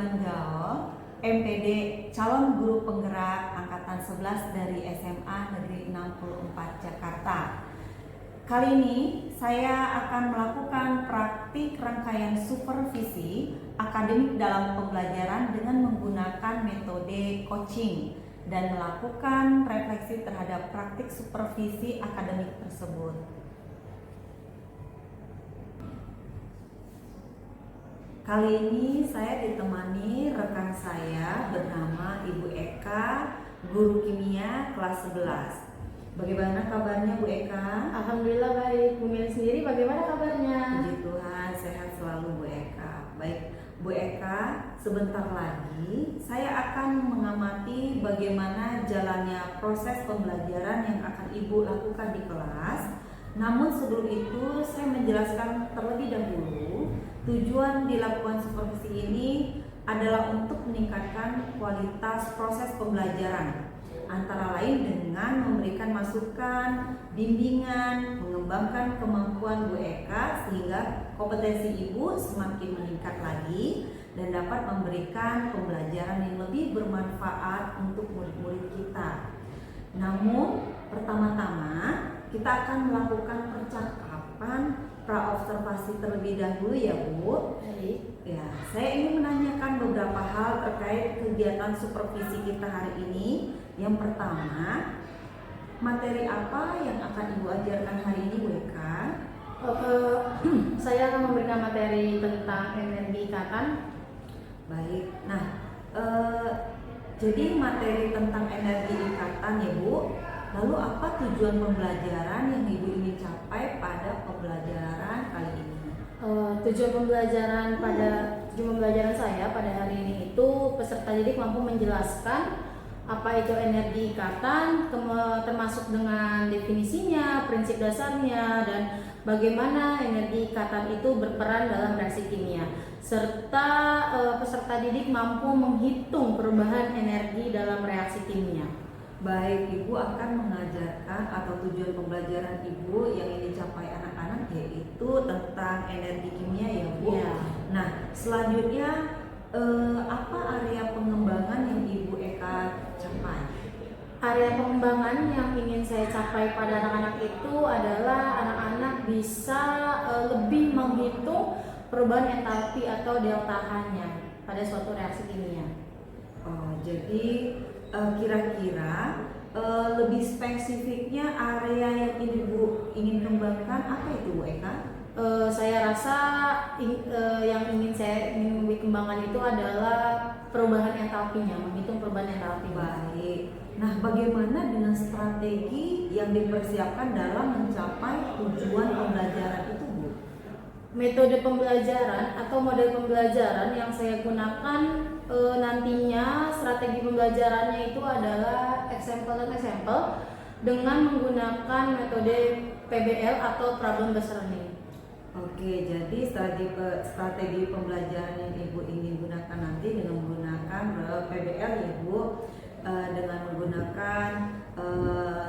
Sudirman Gaol, MPD calon guru penggerak angkatan 11 dari SMA Negeri 64 Jakarta. Kali ini saya akan melakukan praktik rangkaian supervisi akademik dalam pembelajaran dengan menggunakan metode coaching dan melakukan refleksi terhadap praktik supervisi akademik tersebut. Kali ini saya ditemani rekan saya bernama Ibu Eka, guru kimia kelas 11. Bagaimana kabarnya Bu Eka? Alhamdulillah baik. Bu Meli sendiri bagaimana kabarnya? Puji Tuhan, sehat selalu Bu Eka. Baik, Bu Eka, sebentar lagi saya akan mengamati bagaimana jalannya proses pembelajaran yang akan Ibu lakukan di kelas. Namun sebelum itu saya menjelaskan terlebih dahulu tujuan dilakukan supervisi ini adalah untuk meningkatkan kualitas proses pembelajaran, antara lain dengan memberikan masukan, bimbingan, mengembangkan kemampuan Bu Eka sehingga kompetensi Ibu semakin meningkat lagi dan dapat memberikan pembelajaran yang lebih bermanfaat untuk murid-murid kita. Namun pertama-tama kita akan melakukan percakapan praobservasi terlebih dahulu ya Bu. Baik. Ya, saya ingin menanyakan beberapa hal terkait kegiatan supervisi kita hari ini. Yang pertama, materi apa yang akan Ibu ajarkan hari ini Bu Eka? Saya akan memberikan materi tentang energi ikatan. Baik, nah jadi materi tentang energi ikatan ya Bu. Lalu apa tujuan pembelajaran yang Ibu ingin capai pada pembelajaran kali ini? Tujuan pembelajaran saya pada hari ini itu peserta didik mampu menjelaskan apa itu energi ikatan, termasuk dengan definisinya, prinsip dasarnya, dan bagaimana energi ikatan itu berperan dalam reaksi kimia, serta peserta didik mampu menghitung perubahan energi dalam reaksi kimia. Baik, Ibu akan mengajarkan atau tujuan pembelajaran Ibu yang ingin dicapai anak-anak yaitu tentang energi kimia ya Bu. Ya. Nah, selanjutnya apa area pengembangan yang Ibu Eka capai? Area pengembangan yang ingin saya capai pada anak-anak itu adalah anak-anak bisa lebih menghitung perubahan entalpi atau delta H-nya pada suatu reaksi kimia. Oh, jadi kira-kira lebih spesifiknya area yang Ibu ingin kembangkan apa itu Bu Eka? Saya rasa yang ingin dikembangkan itu adalah perubahan entalpinya, menghitung perubahan entalpi. Baik. Nah, bagaimana dengan strategi yang dipersiapkan dalam mencapai tujuan pembelajaran itu, Bu? Metode pembelajaran atau model pembelajaran yang saya gunakan nantinya strategi pembelajarannya itu adalah example dan example dengan menggunakan metode PBL atau problem based learning. Oke, jadi strategi pembelajaran yang Ibu ingin gunakan nanti dengan menggunakan PBL ya Bu, dengan menggunakan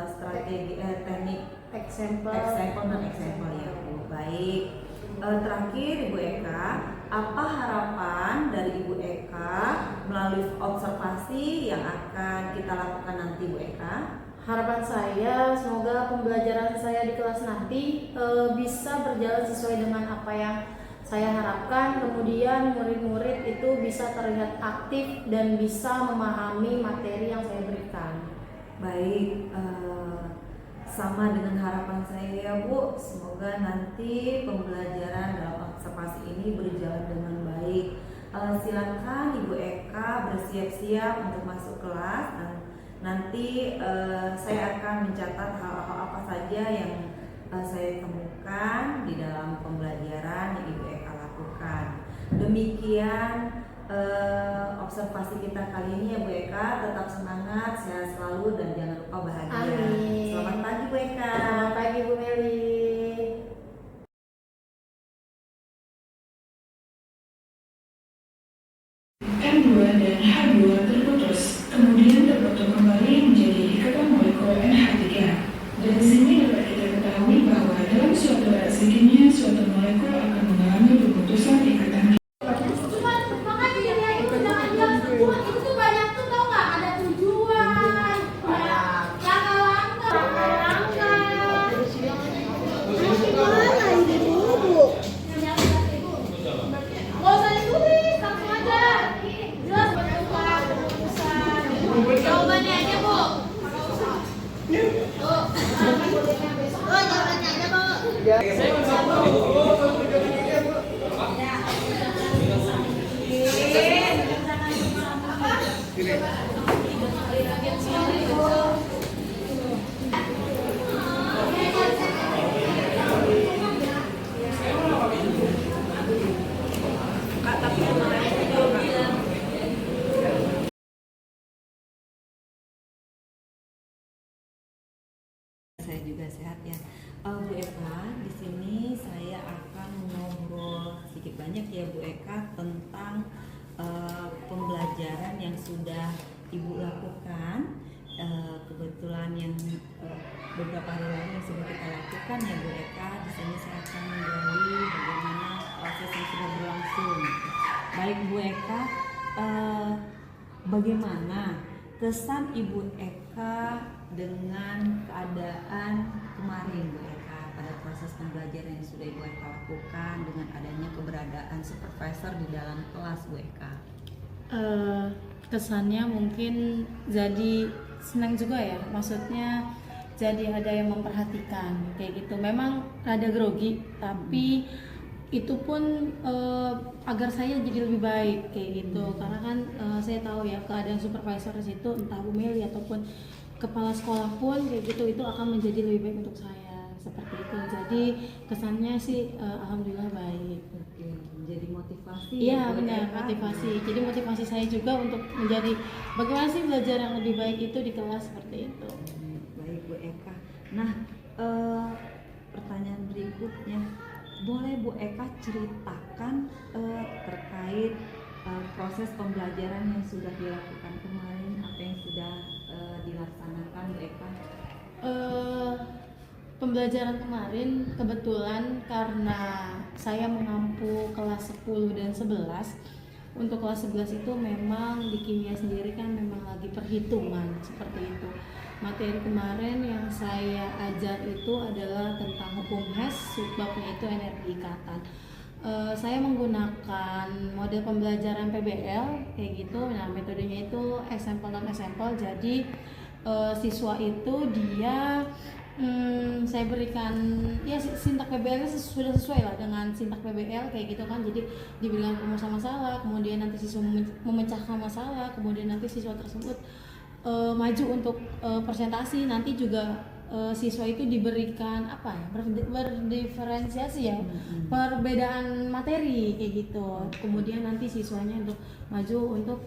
strategi teknik Example dan example ya Bu. Baik. Terakhir Ibu Eka, apa harapan dari Ibu Eka melalui observasi yang akan kita lakukan nanti Bu Eka? Harapan saya semoga pembelajaran saya di kelas nanti bisa berjalan sesuai dengan apa yang saya harapkan, kemudian murid-murid itu bisa terlihat aktif dan bisa memahami materi yang saya berikan. Baik, sama dengan harapan saya ya Bu, semoga nanti pembelajaran dalam observasi ini berjalan dengan baik. Silakan Ibu Eka bersiap-siap untuk masuk kelas dan nanti saya akan mencatat hal-hal apa saja yang saya temukan di dalam pembelajaran yang Ibu Eka lakukan. Demikian observasi kita kali ini ya Bu Eka. Tetap semangat, sehat selalu dan jangan lupa bahagia. Amin. Selamat pagi Bu Eka. Selamat pagi Bu Meli. N2 dan H2 terputus, kemudian terbentuk kembali menjadi ikatan molekul NH3. Dari sini dapat kita ketahui bahwa dalam suatu reaksi kimia, suatu molekul akan mengalami pemutusan ikatan. Cuma makanya Jawabannya aja, Bu. Jawabannya aja, Bu. Saya juga sehat ya. Bu Eka, di sini saya akan ngobrol sedikit banyak ya Bu Eka tentang pembelajaran yang sudah Ibu lakukan. Kebetulan yang beberapa hari lalu yang sudah kita lakukan ya Bu Eka. Di sini saya akan menggali bagaimana proses yang sudah berlangsung. Baik Bu Eka, bagaimana kesan Ibu Eka dengan keadaan kemarin Bu Eka pada proses pembelajaran yang sudah Ibu Eka lakukan dengan adanya keberadaan supervisor di dalam kelas Bu Eka? Kesannya mungkin jadi senang juga ya, maksudnya jadi ada yang memperhatikan kayak gitu. Memang rada grogi, tapi itu pun agar saya jadi lebih baik kayak gitu. Karena kan saya tahu ya keadaan supervisor di situ, entah Bu Meli ataupun kepala sekolah pun kayak gitu, itu akan menjadi lebih baik untuk saya seperti itu. Jadi kesannya sih alhamdulillah baik. Oke, menjadi motivasi. Iya Bu benar, Eka. motivasi. Jadi motivasi saya juga untuk menjadi bagaimana sih belajar yang lebih baik itu di kelas seperti itu. Baik Bu Eka. Nah, pertanyaan berikutnya, boleh Bu Eka ceritakan terkait proses pembelajaran yang sudah dilakukan kemarin, apa yang sudah dilaksanakan Bu Eka? Pembelajaran kemarin kebetulan karena saya mengampu kelas 10 dan 11. Untuk kelas 11 itu memang di kimia sendiri kan memang lagi perhitungan seperti itu. Materi kemarin yang saya ajar itu adalah tentang hukum Hess, subbabnya itu energi ikatan. Saya menggunakan model pembelajaran PBL kayak gitu. Nah, metodenya itu example non example. Jadi siswa itu dia saya berikan ya sintak PBL sudah sesuai lah dengan sintak PBL kayak gitu kan. Jadi dibilang rumus masalah, kemudian nanti siswa memecahkan masalah, kemudian nanti siswa tersebut maju untuk presentasi. Nanti juga siswa itu diberikan apa ya, berdiferensiasi ya, perbedaan materi kayak gitu. Kemudian nanti siswanya untuk maju untuk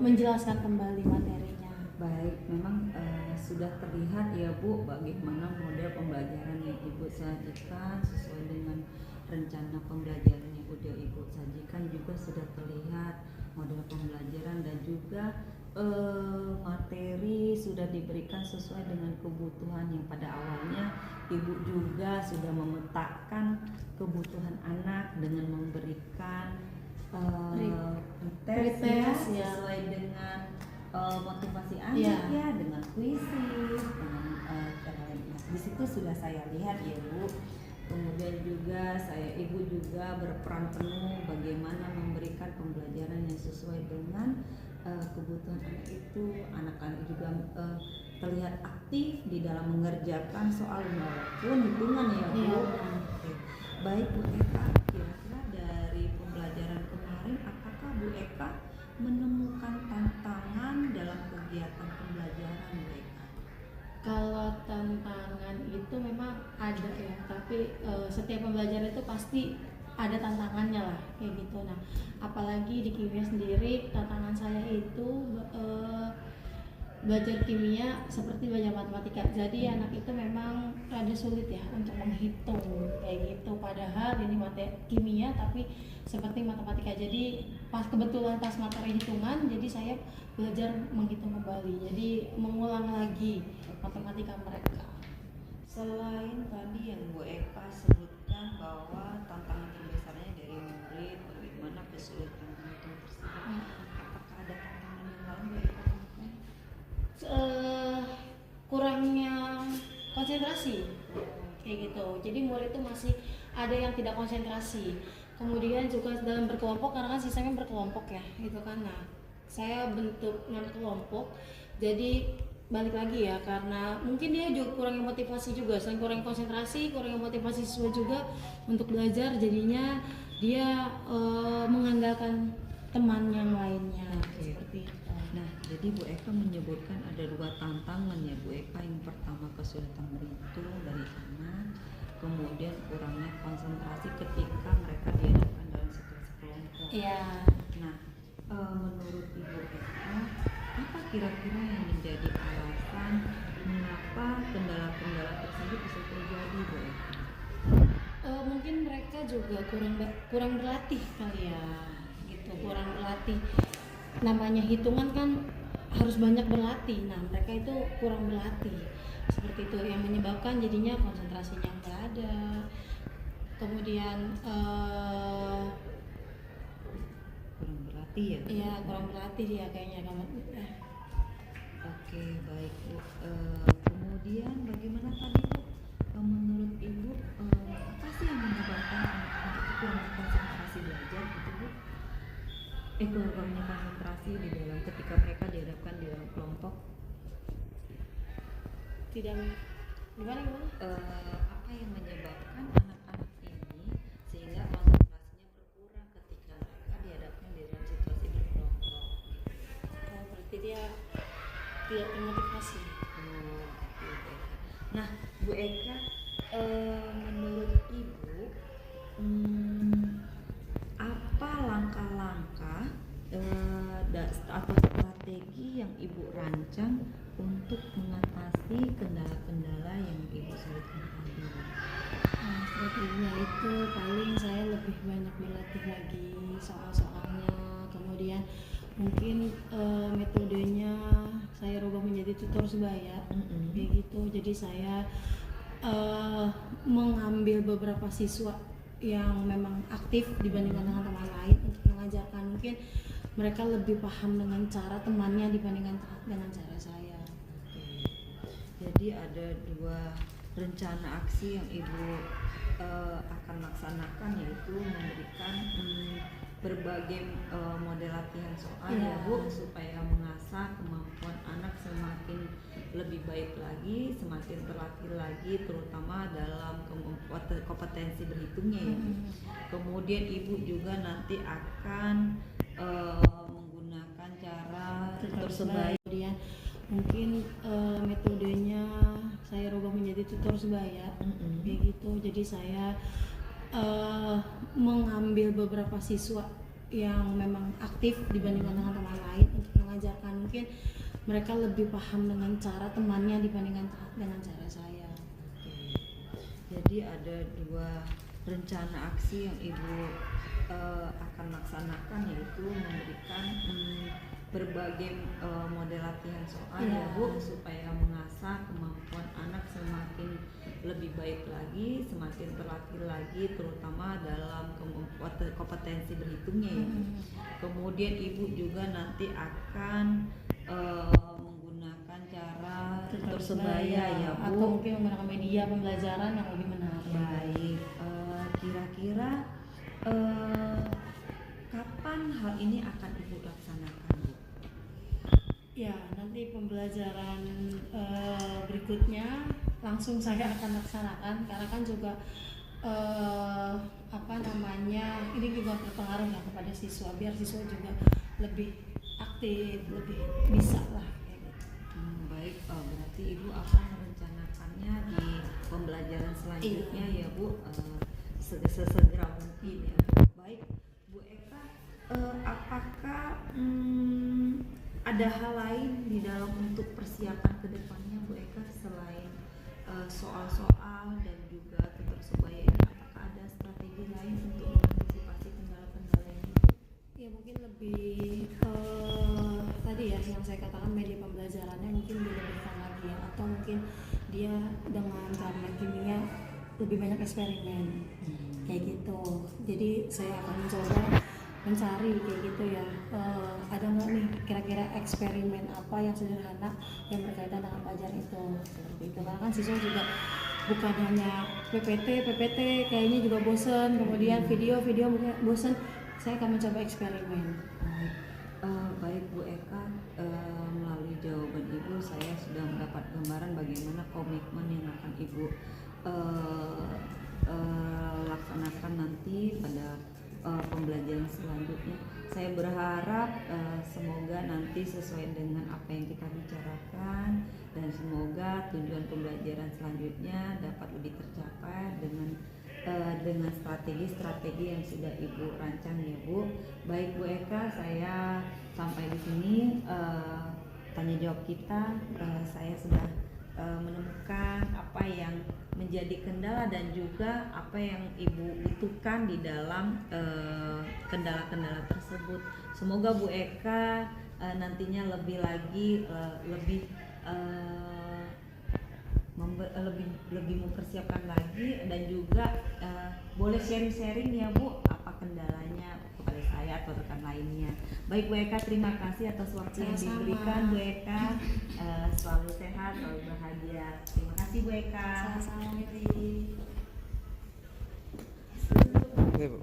menjelaskan kembali materinya. Baik, memang sudah terlihat ya Bu bagaimana model pembelajaran yang Ibu sajikan sesuai dengan rencana pembelajaran yang udah Ibu sajikan, juga sudah terlihat model pembelajaran dan juga materi sudah diberikan sesuai dengan kebutuhan yang pada awalnya Ibu juga sudah memetakan kebutuhan anak dengan memberikan pretest ya, sesuai dengan motivasi anak ya, dengan kuisi, dengan cara lain. Di situ sudah saya lihat ya Bu. Kemudian juga Ibu juga berperan penuh bagaimana memberikan pembelajaran yang sesuai dengan kebutuhan anak itu. Anak-anak juga terlihat aktif di dalam mengerjakan soal maupun hitungan ya Bu. Oke. Baik Bu Eka, kira-kira dari pembelajaran kemarin apakah Bu Eka menemukan tantangan dalam kegiatan pembelajaran Bu Eka? Kalau tantangan itu memang ada ya, tapi setiap pembelajaran itu pasti ada tantangannya lah kayak gitu. Nah, apalagi di kimia sendiri tantangan saya itu belajar kimia seperti belajar matematika. Jadi anak itu memang rada sulit ya untuk menghitung kayak gitu. Padahal ini materi kimia tapi seperti matematika. Jadi kebetulan pas materi hitungan, jadi saya belajar menghitung kembali. Jadi mengulang lagi matematika mereka. Selain tadi yang Bu Eka sebutkan bahwa tantangan terbesarnya dari murid bagaimana kesulitan menghitung tersebut, apakah ada tantangan yang lain Bu Eka temukan? Kurangnya konsentrasi kayak gitu. Jadi murid itu masih ada yang tidak konsentrasi. Kemudian juga dalam berkelompok, karena kan sistemnya berkelompok ya gitu kan. Nah, saya bentuk 6 kelompok. Jadi balik lagi ya, karena mungkin dia juga kurang motivasi juga, selain kurang konsentrasi, kurang motivasi siswa juga untuk belajar, jadinya dia mengandalkan teman yang lainnya. Oke. Seperti itu. Nah, jadi Bu Eka menyebutkan ada 2 tantangan ya Bu Eka. Yang pertama kesulitan berhitung dari anak, kemudian kurangnya konsentrasi ketika mereka dihadapkan dalam situasi kelompok. Iya. Nah, menurut Ibu Eka, apa kira-kira yang menjadi alasan mengapa kendala-kendala tersebut bisa terjadi Bu Eka? Mungkin mereka juga kurang berlatih kali ya, gitu, kurang berlatih. Namanya hitungan kan harus banyak berlatih. Nah, mereka itu kurang berlatih. Seperti itu yang menyebabkan jadinya konsentrasinya nggak ada. Kemudian Kurang berlatih ya? ya kurang berlatih dia kayaknya. Oke, baik Bu. Kemudian bagaimana tadi Bu? Menurut Ibu, apa sih yang menyebabkan anak-anak itu kurang konsentrasi belajar gitu Bu? Kurangnya konsentrasi di dalam ketika mereka dihadapkan di dalam kelompok. Tidak gimana? Apa yang menyebabkan anak-anak ini sehingga konsentrasinya berkurang ketika mereka dihadapkan di dalam situasi berkelompok? Oh, berarti dia tidak termotivasi. Oke. Nah, Bu Eka, menurut Ibu, apa langkah-langkah atau strategi yang Ibu rancang untuk mengatasi kendala-kendala yang Ibu sebutkan tadi? Nah, strateginya itu paling saya lebih banyak berlatih lagi soal-soalnya, kemudian mungkin metodenya saya rubah menjadi tutor sebaya, kayak gitu. Jadi saya mengambil beberapa siswa yang memang aktif dibandingkan dengan teman lain untuk mengajarkan, mungkin mereka lebih paham dengan cara temannya dibandingkan dengan cara saya. Jadi ada 2 rencana aksi yang Ibu akan laksanakan, yaitu memberikan berbagai model latihan soal ya Bu, supaya mengasah kemampuan anak semakin lebih baik lagi, semakin terlatih lagi, terutama dalam kompetensi berhitungnya ya. Kemudian Ibu juga nanti akan menggunakan cara tutor sebaya. Kemudian mungkin metodenya saya rubah menjadi tutor sebaya, kayak gitu. Jadi saya mengambil beberapa siswa yang memang aktif dibandingkan dengan teman lain untuk mengajarkan, mungkin mereka lebih paham dengan cara temannya dibandingkan dengan cara saya. Jadi ada 2 rencana aksi yang Ibu akan laksanakan, yaitu memberikan berbagai model latihan soal ya Bu, supaya mengasah kemampuan anak semakin lebih baik lagi, semakin terlatih lagi, terutama dalam kompetensi berhitungnya ya. Kemudian Ibu juga nanti akan menggunakan cara tutor sebaya ya Bu, atau mungkin menggunakan media pembelajaran yang lebih menarik. Baik, kira-kira kapan hal ini akan Ibu laksanakan Bu? Ya, nanti pembelajaran berikutnya langsung saya akan laksanakan, karena kan juga ini juga berpengaruh ya kepada siswa, biar siswa juga lebih aktif, lebih bisa lah kayak gitu. Baik, berarti Ibu akan merencanakannya di pembelajaran selanjutnya ya Bu, sesegera mungkin ya. Baik, Bu Eka, apakah ada hal lain di dalam untuk persiapan kedepannya Bu Eka selain soal-soal dan juga tutor sebaya ini? Apakah ada strategi lain untuk mengantisipasi kendala-kendala ini? Ya mungkin lebih tadi ya yang saya katakan, media pembelajarannya mungkin dilebihkan lagi ya, atau mungkin dia dengan cara kimia lebih banyak eksperimen kayak gitu. Jadi saya akan mencoba mencari kayak gitu ya, ada nggak nih kira-kira eksperimen apa yang sederhana yang berkaitan dengan pelajaran itu, seperti itu. Karena kan siswa juga bukan hanya PPT kayaknya juga bosan, kemudian video mungkin bosan, saya akan mencoba eksperimen. Baik Bu dapat gambaran bagaimana komitmen yang akan Ibu laksanakan nanti pada pembelajaran selanjutnya. Saya berharap semoga nanti sesuai dengan apa yang kita bicarakan, dan semoga tujuan pembelajaran selanjutnya dapat lebih tercapai dengan strategi-strategi yang sudah Ibu rancang ya Bu. Baik Bu Eka, saya sampai di sini tanya jawab kita. Saya sudah menemukan apa yang menjadi kendala dan juga apa yang Ibu butuhkan di dalam kendala-kendala tersebut. Semoga Bu Eka nantinya lebih lagi lebih mempersiapkan lagi, dan juga boleh sharing-sharing ya Bu apa kendalanya kepada saya atau rekan lainnya. Baik Bu Eka, terima kasih atas waktu yang diberikan Bu Eka. Selalu sehat, selalu bahagia. Terima kasih Bu Eka. Sama-sama, Miri. Oke, Bu.